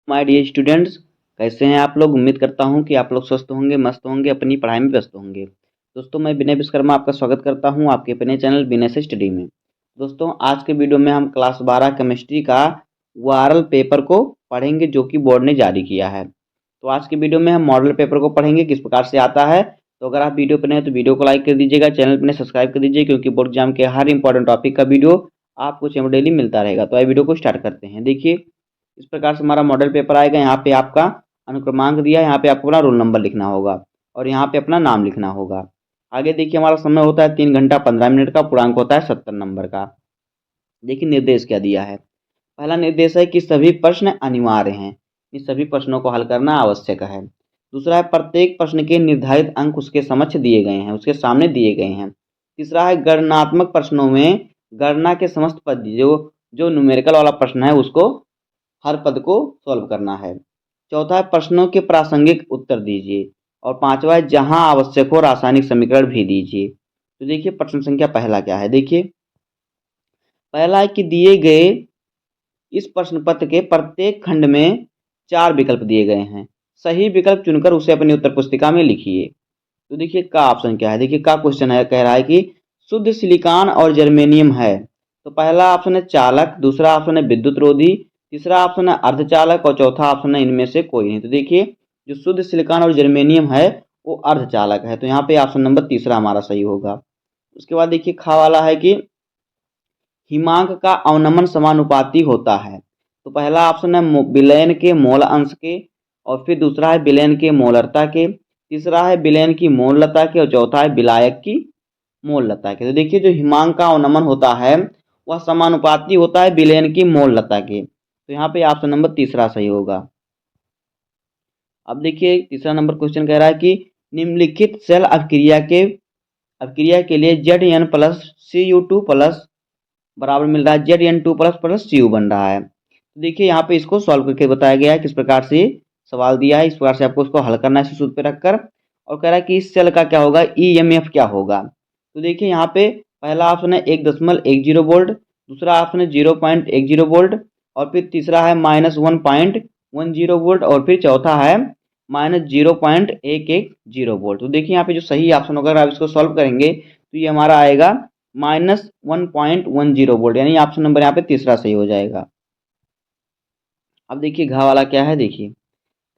My dear students, कैसे हैं आप लोग। उम्मीद करता हूं कि आप लोग स्वस्थ होंगे, मस्त होंगे, अपनी पढ़ाई में व्यस्त होंगे। दोस्तों, मैं विनय विश्वकर्मा आपका स्वागत करता हूं आपके अपने चैनल विनय से स्टडी में। दोस्तों, आज के वीडियो में हम क्लास 12 केमिस्ट्री का वायरल पेपर को पढ़ेंगे जो कि बोर्ड ने जारी किया है। तो आज के वीडियो में हम मॉडल पेपर को पढ़ेंगे, किस प्रकार से आता है। तो अगर आप वीडियो पर नए हैं तो वीडियो को लाइक कर दीजिएगा, चैनल पर सब्सक्राइब कर दीजिए, क्योंकि बोर्ड एग्जाम के हर इंपॉर्टेंट टॉपिक का वीडियो आपको चैनल डेली मिलता रहेगा। तो आइए वीडियो को स्टार्ट करते हैं। देखिए, इस प्रकार से हमारा मॉडल पेपर आएगा। यहाँ पे आपका अनुक्रमांक दिया है, यहाँ पे आपको अपना रोल नंबर लिखना होगा और यहाँ पे अपना नाम लिखना होगा। आगे देखिए, हमारा समय होता है 3 घंटा 15 मिनट का, पूर्णांक होता है 70 नंबर का। देखिए निर्देश क्या दिया है। पहला निर्देश है कि सभी प्रश्न अनिवार्य हैं, इन सभी प्रश्नों को हल करना आवश्यक है। दूसरा है प्रत्येक प्रश्न के निर्धारित अंक उसके समक्ष दिए गए हैं, उसके सामने दिए गए हैं। तीसरा है गणनात्मक प्रश्नों में गणना के समस्त पद जो जो न्यूमेरिकल वाला प्रश्न है उसको हर पद को सॉल्व करना है। चौथा है प्रश्नों के प्रासंगिक उत्तर दीजिए। और पांचवा है जहां आवश्यक हो रासायनिक समीकरण भी दीजिए। तो देखिए प्रश्न संख्या पहला क्या है। देखिए पहला है कि दिए गए इस प्रश्न पत्र के प्रत्येक खंड में 4 विकल्प दिए गए हैं, सही विकल्प चुनकर उसे अपनी उत्तर पुस्तिका में लिखिए। तो देखिए का ऑप्शन क्या है। देखिए का क्वेश्चन है, कह रहा है कि शुद्ध सिलिकॉन और जर्मेनियम है। तो पहला ऑप्शन है चालक, दूसरा ऑप्शन है विद्युत रोधी, तीसरा ऑप्शन है अर्धचालक और चौथा ऑप्शन है इनमें से कोई नहीं। तो देखिए जो शुद्ध सिलिकॉन और जर्मेनियम है वो अर्धचालक है, तो यहाँ पे ऑप्शन नंबर तीसरा हमारा सही होगा। उसके बाद देखिए खा वाला है कि हिमांक का अवनमन समानुपाती होता है। तो पहला ऑप्शन है विलयन के मोल अंश के, और फिर दूसरा है विलयन के मोलरता के, तीसरा है विलयन की मोललता के और चौथा है विलायक की मोललता के। तो देखिए जो हिमांक का अवनमन होता है वह समानुपाती होता है विलयन की मोललता के, तो यहाँ पे ऑप्शन नंबर तीसरा सही होगा। अब देखिए तीसरा नंबर क्वेश्चन कह रहा है कि निम्नलिखित सेल अभिक्रिया के लिए Zn प्लस Cu2 प्लस बराबर मिल रहा है Zn2 प्लस प्लस Cu बन रहा है। तो देखिए यहाँ पे इसको सॉल्व करके बताया गया है किस प्रकार से सवाल दिया है, इस प्रकार से आपको उसको हल करना है सूत्र पे रखकर। और कह रहा है कि इस सेल का क्या होगा, EMF क्या होगा। तो देखिए यहाँ पे पहला ऑप्शन है 1.10 वोल्ट, दूसरा ऑप्शन है 0.10 वोल्ट, और फिर तीसरा है -1.10 वोल्ट, और फिर चौथा है -0.110 वोल्ट। तो देखिए यहाँ पे जो सही ऑप्शन होगा, अगर आप इसको सॉल्व करेंगे तो ये हमारा आएगा -1.10 वोल्ट, यानी ऑप्शन नंबर यहाँ पे तीसरा सही हो जाएगा। अब देखिए घा वाला क्या है। देखिए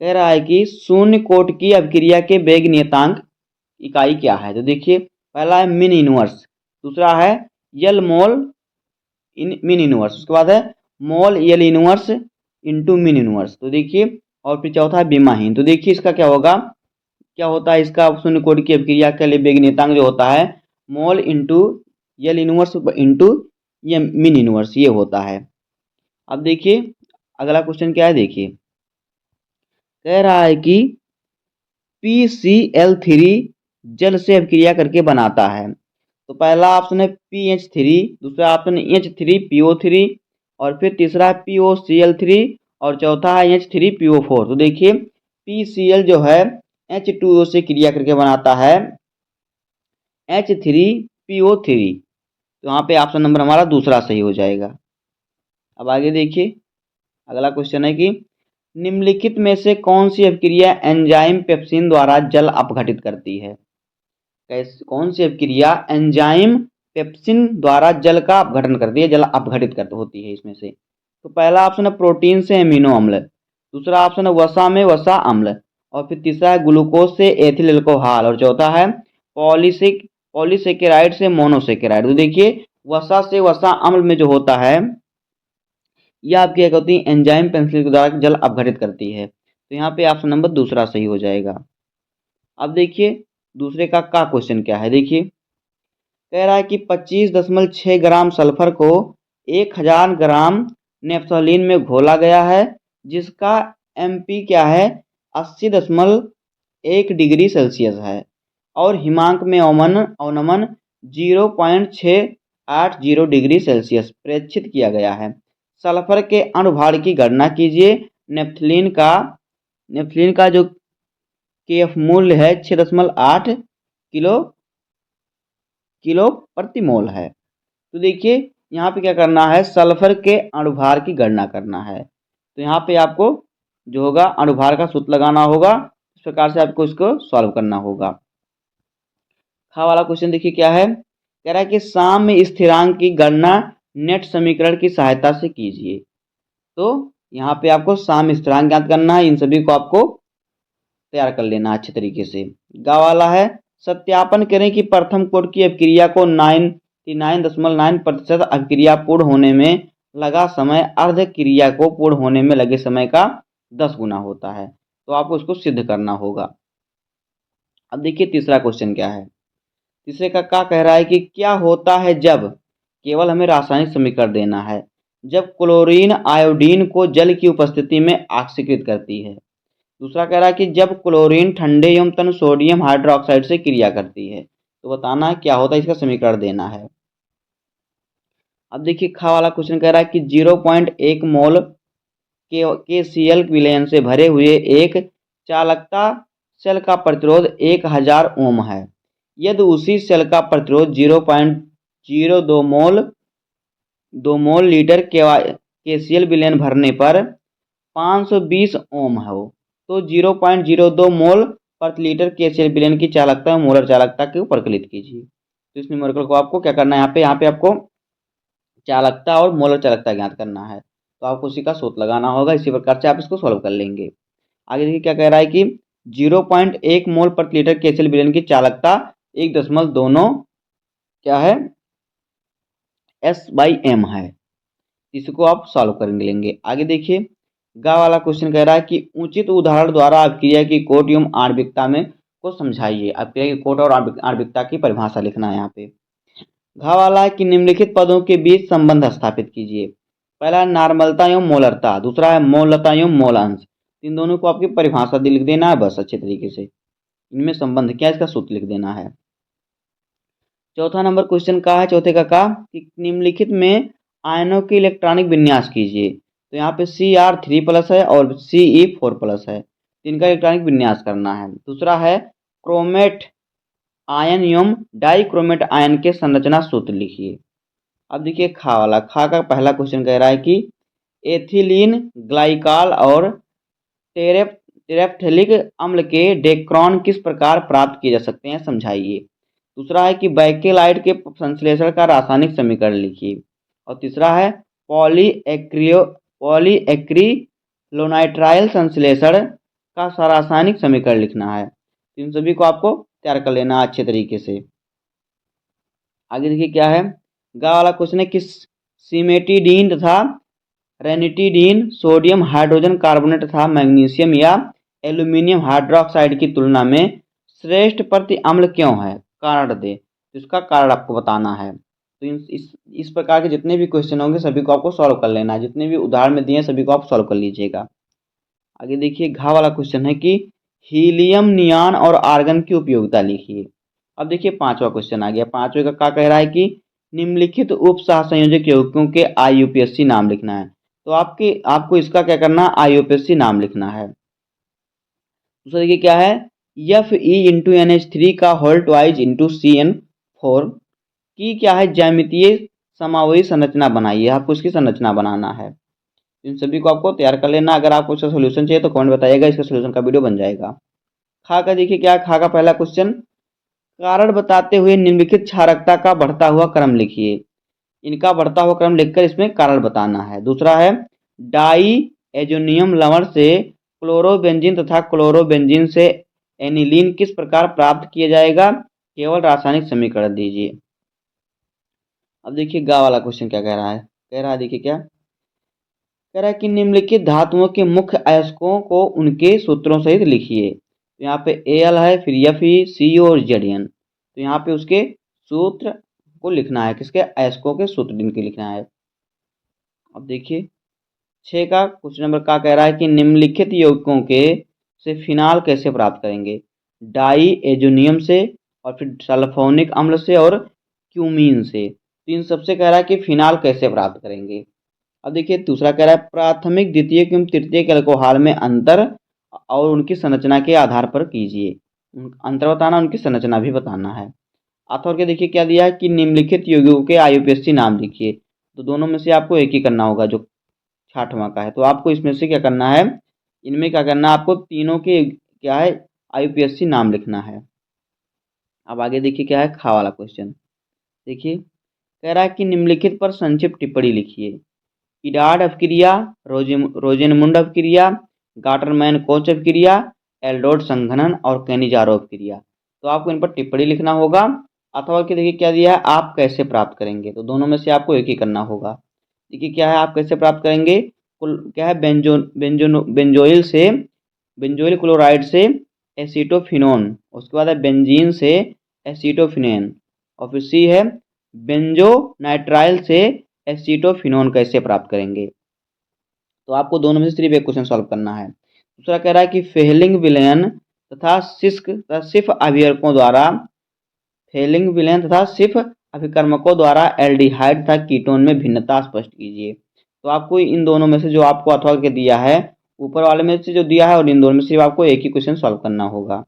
कह रहा है कि शून्य कोट की अभिक्रिया के वेग नियतांक इकाई क्या है। तो देखिए पहला है मिन इनवर्स, दूसरा है यल मोल इन मिन इनवर्स, उसके बाद है मोल यल इनवर्स इंटू मिन इनवर्स। तो देखिए और फिर चौथा है बीमाहीन। तो देखिए इसका क्या होगा, क्या होता है इसका शून्य कोट की अभिक्रिया के लिए वेग नियतांक जो होता है mole into L inverse into ये मिन इनवर्स ये होता है। अब देखिए अगला क्वेश्चन क्या है। देखिए कह रहा है कि PCl3 जल से अभिक्रिया करके बनाता है। तो पहला ऑप्शन है PH3, दूसरा ऑप्शन है H3PO3, और फिर तीसरा है POCl3 और चौथा है H3PO4। तो देखिए PCl जो है H2O से क्रिया करके बनाता है H3PO3, तो यहाँ पे ऑप्शन नंबर हमारा दूसरा सही हो जाएगा। अब आगे देखिए अगला क्वेश्चन है कि निम्नलिखित में से कौन सी अभिक्रिया एंजाइम पेप्सिन द्वारा जल अपघटित करती है। कौन सी अभिक्रिया एंजाइम पेप्सिन द्वारा जल का अपघटन करती है, जल अपघटित कर होती है इसमें से। तो पहला ऑप्शन है प्रोटीन से एमिनो अम्ल, दूसरा ऑप्शन है वसा में वसा अम्ल, और फिर तीसरा है ग्लूकोज से एथिल अल्कोहल, और चौथा है पॉलीसेकेराइड से मोनोसेकेराइड। तो देखिए वसा से वसा अम्ल में जो होता है यह आपकी क्या होती है एंजाइम पेंसिल के द्वारा जल अपघटित करती है। तो यहाँ पे ऑप्शन नंबर दूसरा सही हो जाएगा। अब देखिए दूसरे का क्वेश्चन क्या है। देखिए कह रहा है कि 25.6 ग्राम सल्फर को 1000 ग्राम नेफ्थलीन में घोला गया है, जिसका MP क्या है 80.1 डिग्री सेल्सियस है, और हिमांक में अवनमन 0.680 डिग्री सेल्सियस प्रेक्षित किया गया है। सल्फर के अणुभार की गणना कीजिए। नेफ्थलीन का जो KF मूल्य है 6.8 किलो प्रति मोल है। तो देखिए यहाँ पे क्या करना है, सल्फर के अणुभार की गणना करना है। तो यहाँ पे आपको जो होगा अणुभार का सूत्र लगाना होगा। इस प्रकार से आपको इसको सॉल्व करना होगा। खा वाला क्वेश्चन देखिए क्या है, कह रहा है कि साम्य स्थिरांक की गणना नेट समीकरण की सहायता से कीजिए। तो यहाँ पे आपको साम्य स्थिरांक ज्ञात करना है, इन सभी को आपको तैयार कर लेना अच्छे तरीके से। गा वाला है, सत्यापन करें कि प्रथम कोट की अभिक्रिया को 99.9% अभिक्रिया पूर्ण होने में लगा समय अर्ध क्रिया को पूर्ण होने में लगे समय का 10 गुना होता है। तो आपको इसको सिद्ध करना होगा। अब देखिए तीसरा क्वेश्चन क्या है। तीसरे का क्या कह रहा है कि क्या होता है जब, केवल हमें रासायनिक समीकरण देना है, जब क्लोरीन आयोडीन को जल की उपस्थिति में ऑक्सीकृत करती है। दूसरा कह रहा है कि जब क्लोरीन ठंडे एवं तन सोडियम हाइड्रोक्साइड से क्रिया करती है। तो बताना है क्या होता है, इसका समीकरण देना है। अब देखिए खा वाला क्वेश्चन कह रहा है कि 0.1 मोल के Cl विलयन से भरे हुए एक चालकता सेल का प्रतिरोध 1000 ओम है। यदि उसी सेल का प्रतिरोध 0.02 मोल लीटर KCl विलयन भरने पर 520 ओम हो, तो 0.02 मोल प्रति लीटर KCl विलयन की चालकता मोलर चालकता को परिकलित कीजिए। तो इस न्यूमेरिकल को आपको क्या करना है, यहाँ पे आपको चालकता और मोलर चालकता ज्ञात करना है। तो आपको उसी का सूत्र लगाना होगा। इसी प्रकार से आप इसको सॉल्व कर लेंगे। आगे देखिए क्या कह रहा है कि 0.1 मोल प्रति लीटर KCl विलयन की चालकता 1.29 क्या है S/m है। इसको आप सॉल्व कर लेंगे। आगे देखिए गा वाला क्वेश्चन कह रहा है कि उचित उदाहरण द्वारा अभिक्रिया की कोट एवं आणविकता में को समझाइए। अभिक्रिया की कोट और आणविकता की परिभाषा लिखना है यहाँ पे। घा वाला है कि निम्नलिखित पदों के बीच संबंध स्थापित कीजिए। पहला है नॉर्मलता एवं मोलरता, दूसरा है मोलता एवं मोल अंश। इन दोनों को आपकी परिभाषा लिख देना है बस अच्छे तरीके से। इनमें संबंध क्या है, इसका सूत्र लिख देना है। चौथा नंबर क्वेश्चन का है, चौथे का कि निम्नलिखित में आयनों के इलेक्ट्रॉनिक विन्यास कीजिए। तो यहाँ पे Cr3+ है और Ce4+ है। इनका इलेक्ट्रॉनिक विन्यास करना है। दूसरा है क्रोमेट आयन एवं डाइक्रोमेट आयन के संरचना सूत्र लिखिए। अब देखिए खा वाला, खा का पहला क्वेश्चन कह रहा है कि एथिलीन ग्लाइकॉल और टेरेफ्थेलिक अम्ल के डेक्रोन किस प्रकार प्राप्त किए जा सकते हैं, समझाइए। दूसरा है कि बैकेलाइट के संश्लेषण का रासायनिक समीकरण लिखिए। और तीसरा है पॉलीएक्रिलोनाइट्राइल संश्लेषण का रासायनिक समीकरण लिखना है। इन सभी को आपको तैयार कर लेना अच्छे तरीके से। आगे देखिए क्या है, गा वाला क्वेश्चन है कि सिमेटिडीन तथा रेनिटिडीन सोडियम हाइड्रोजन कार्बोनेट तथा मैग्नीशियम या एल्यूमिनियम हाइड्रोक्साइड की तुलना में श्रेष्ठ प्रति अम्ल क्यों है, कारण दे। तो इसका कारण आपको बताना है। तो इस प्रकार के जितने भी क्वेश्चन होंगे सभी को आपको सॉल्व कर लेना है। जितने भी उदाहरण में दिए सभी को आप सॉल्व कर लीजिएगा। आगे देखिए घा वाला क्वेश्चन है कि हीलियम नियॉन और आर्गन की उपयोगिता लिखिए। अब देखिए पांचवा क्वेश्चन आ गया। पांचवे का क्या कह रहा है कि निम्नलिखित उप सहसंयोजक यौगिकों के IUPAC नाम लिखना है। तो आपको इसका क्या करना है, IUPAC नाम लिखना है। दूसरा देखिए क्या है, Fe × NH3 का होल ट्वाइज × CN4 की क्या है ज्यामितीय समावयी संरचना बनाइए। आपको इसकी संरचना बनाना है। इन सभी को आपको तैयार कर लेना। अगर आपको इसका सोल्यूशन चाहिए तो कमेंट बताइएगा, इसका सोल्यूशन का वीडियो बन जाएगा। खा का देखिए क्या, खा का पहला क्वेश्चन, कारण बताते हुए निम्नलिखित क्षारकता का बढ़ता हुआ क्रम लिखिए। इनका बढ़ता हुआ क्रम लिखकर इसमें कारण बताना है। दूसरा है डाई एजोनियम लवण से क्लोरोबेंजीन तथा क्लोरोबेंजीन से एनिलीन किस प्रकार प्राप्त किया जाएगा, केवल रासायनिक समीकरण दीजिए। अब देखिए गा वाला क्वेश्चन क्या कह रहा है, कह रहा है देखिए क्या कह रहा है कि निम्नलिखित धातुओं के मुख्य अयस्कों को उनके सूत्रों सहित लिखिए। तो यहाँ पे Al है, फिर Fe, CO और Zn। तो यहाँ पे उसके सूत्र को लिखना है, किसके अयस्कों के सूत्र इनके लिखना है। अब देखिए 6 का क्वेश्चन नंबर का कह रहा है कि निम्नलिखित यौगिकों के से फिनाल कैसे प्राप्त करेंगे, डाई एजोनियम से और फिर सल्फोनिक अम्ल से और क्यूमीन से। तो इन सबसे कह रहा है कि फिनाल कैसे प्राप्त करेंगे। अब देखिए दूसरा कह रहा है प्राथमिक द्वितीयक एवं तृतीयक अल्कोहल में अंतर और उनकी संरचना के आधार पर कीजिए। अंतर बताना, उनकी संरचना भी बताना है। आखिर के देखिए क्या दिया है कि निम्नलिखित यौगिकों के IUPAC नाम लिखिए। तो दोनों में से आपको एक ही करना होगा जो 6वां का है। तो आपको इसमें से क्या करना है, इनमें क्या करना है आपको, तीनों के क्या है IUPAC नाम लिखना है। अब आगे देखिए क्या है खा वाला क्वेश्चन। देखिए कह रहा है कि निम्नलिखित पर संक्षिप्त टिप्पणी लिखिए। इडाड अपक्रिया, रोजेनमुंड अपक्रिया, गाटरमैन कोच अपक्रिया, एल्डोड संघनन और कैनिजारो अपक्रिया। तो आपको इन पर टिप्पणी लिखना होगा, अथवा कि देखिए क्या दिया है आप कैसे प्राप्त करेंगे, तो दोनों में से आपको एक ही करना होगा। देखिए क्या है आप कैसे प्राप्त करेंगे, कुल क्या है बेंजोइल से, बेंजोइल क्लोराइड से एसीटोफिनोन, उसके बाद है बेंजीन से एसीटोफिनेन, और फिर सी है बेंजोनाइट्राइल से एसीटोफिनोन कैसे प्राप्त करेंगे। तो आपको दोनों में से सिर्फ एक क्वेश्चन सॉल्व करना है। दूसरा कह रहा है कि फेलिंग विलयन तथा सिस्क तथा सिर्फ अभिकारकों द्वारा, फेलिंग विलयन तथा सिर्फ अभिकर्मकों द्वारा एल्डिहाइड तथा कीटोन में भिन्नता स्पष्ट कीजिए। तो आपको इन दोनों में से जो आपको अथवा के दिया है, ऊपर वाले में से जो दिया है और इन दोनों में से सिर्फ आपको एक ही क्वेश्चन सॉल्व करना होगा।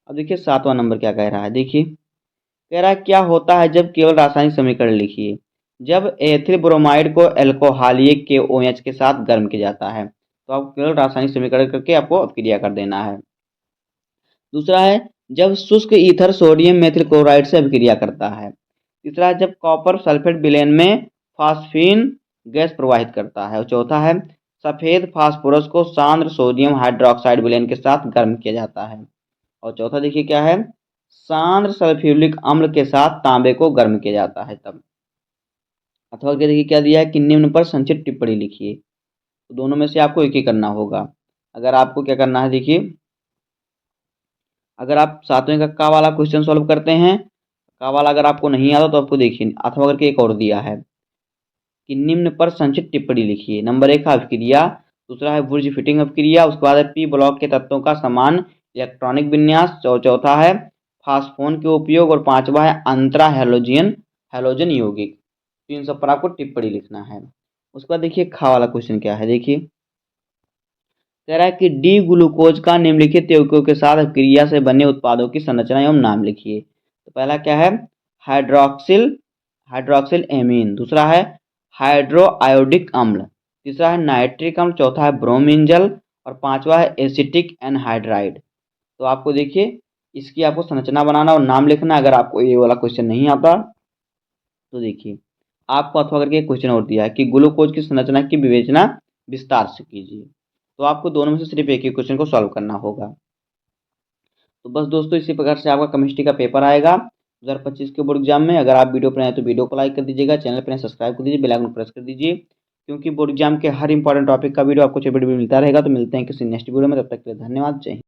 अब देखिए 7वां नंबर क्या कह रहा है। देखिए कह रहा है क्या होता है जब केवल रासायनिक समीकरण लिखिए। जब एथिल ब्रोमाइड को एल्कोहलिक के OH के साथ गर्म किया जाता है, तो आपको केवल रासायनिक समीकरण करके आपको अपक्रिया कर देना है। दूसरा है जब शुष्क ईथर सोडियम मेथिल क्लोराइड से अभिक्रिया करता है। तीसरा है जब कॉपर सल्फेट विलयन में फास्फीन गैस प्रवाहित करता है। और चौथा है सफेद फास्फोरस को सांद्र सोडियम हाइड्रोक्साइड विलयन के साथ गर्म किया जाता है। और चौथा देखिए क्या है, सांद्र सल्फ्यूरिक अम्ल के साथ तांबे को गर्म किया जाता है तब। अथवा के देखिए क्या दिया है कि निम्न पर संक्षिप्त टिप्पणी लिखिए। तो दोनों में से आपको एक ही करना होगा। अगर आपको क्या करना है, देखिए अगर आप 7वें का वाला क्वेश्चन सॉल्व करते हैं, का वाला अगर आपको नहीं आता तो आपको देखिए अथवा करके एक और दिया है कि निम्न पर संक्षिप्त टिप्पणी लिखिए। नंबर 1 है अभिक्रिया, दूसरा है बुर्ज फिटिंग अभिक्रिया, उसके बाद है पी ब्लॉक के तत्वों का समान इलेक्ट्रॉनिक विन्यास, चौथा है फास्फोन के उपयोग, और पांचवा है अंतरा हैलोजन यौगिक। तो इन सब पर आपको टिप्पणी लिखना है। उसके बाद देखिए खा वाला क्वेश्चन क्या है। देखिए कह रहा है कि डी ग्लूकोज का निम्नलिखित यौगिकों के साथ अभिक्रिया से बने उत्पादों की संरचना एवं नाम लिखिए। तो पहला क्या है हाइड्रोक्सिल हाइड्रोक्सिल एमीन, दूसरा है हाइड्रोआयोडिक अम्ल, तीसरा है नाइट्रिक अम्ल, चौथा है ब्रोमीन जल, और पांचवा है एसिटिक एनहाइड्राइड। तो आपको देखिए इसकी आपको संरचना बनाना और नाम लिखना। अगर आपको ये वाला क्वेश्चन नहीं आता तो देखिए आपको अथवा करके एक क्वेश्चन और दिया है कि ग्लूकोज की संरचना की विवेचना विस्तार से कीजिए। तो आपको दोनों में से सिर्फ एक ही क्वेश्चन को सॉल्व करना होगा। तो बस दोस्तों इसी प्रकार से आपका केमिस्ट्री का पेपर आएगा 2025 के बोर्ड एग्जाम में। अगर आप वीडियो पर आए तो वीडियो को लाइक कर दीजिएगा, चैनल पर सब्सक्राइब कर दीजिए, बेल आइकन प्रेस कर दीजिए, क्योंकि बोर्ड एग्जाम के हर इंपॉर्टेंट टॉपिक का वीडियो आपको मिलता रहेगा। तो मिलते हैं किसी नेक्स्ट वीडियो में, तब तक के लिए धन्यवाद, जय हिंद।